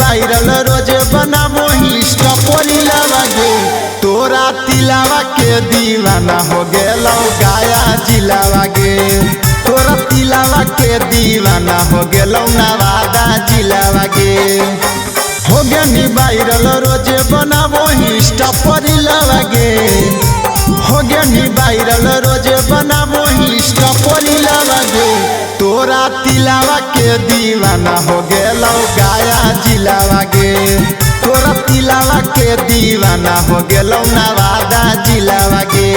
Viral रोज बनाबो Insta पोरीला लागे तोरा तिलावा के दीवाना हो गेलो गया जिलावा गे तोरा तिलावा के दीवाना हो गेलो नवादा जिलावा गे हो गनी वायरल रोज बनाबो इंस्टा पोरीला लागे हो गनी वायरल रोज बनाबो इंस्टा पोरीला लागे तोरा तिलावा के दीवाना हो गेलो गया जिलावा गे तोरा तिलावा के दीवाना हो गेलो नवादा जिलावा गे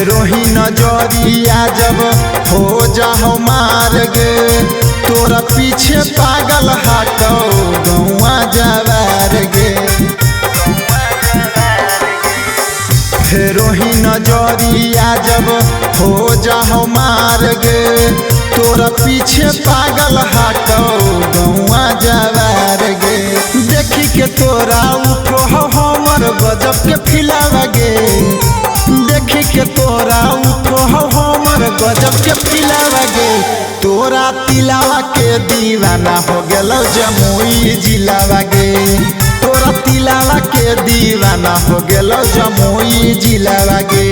रोही नजरिया जब हो जाओ मार गे तोरा पीछे पागल हटो गौआ जवार गे रोही नजरिया जब हो जाओ मार गे तोरा पीछे पागल हटो गौआ जवार गे देखी के तोरा उठो हमर गजब के फिलावा गे देखी के तोरा उठो हमर गजब के फिलावा गे तोरा तिलावा के दीवाना हो गेलो जमुई जिलावा गे तोरा तिलावा के दीवाना हो गेलो जमुई जिलावा गे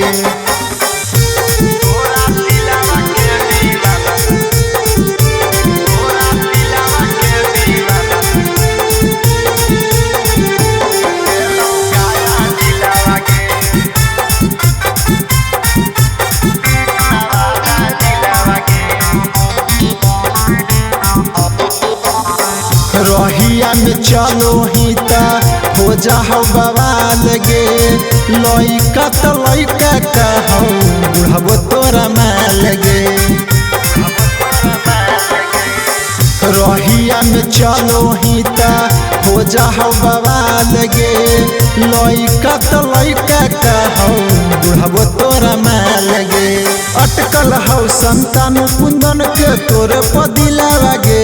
रहिया में चलो ही ता हो जाओ बवाल गे लइका तो लइका कहो बुढ़बो तोरा माल गे रहिया में चलो ही ता हो जाओ बवाल गे लइका तो लइका कहो बुढ़बो तोरा माल गे अटकल हो संतान कुंदन के तोरे पदिलावा गे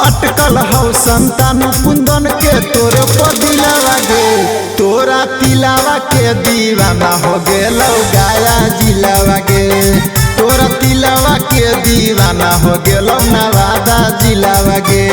अटकल हो संतान कुंदन के तोरे पदिलावा गे तोरा तिलावा के दीवाना हो गेलो गया जिलावा गे तोरा तिलावा के दीवाना हो गेलो नवादा जिलावा गे।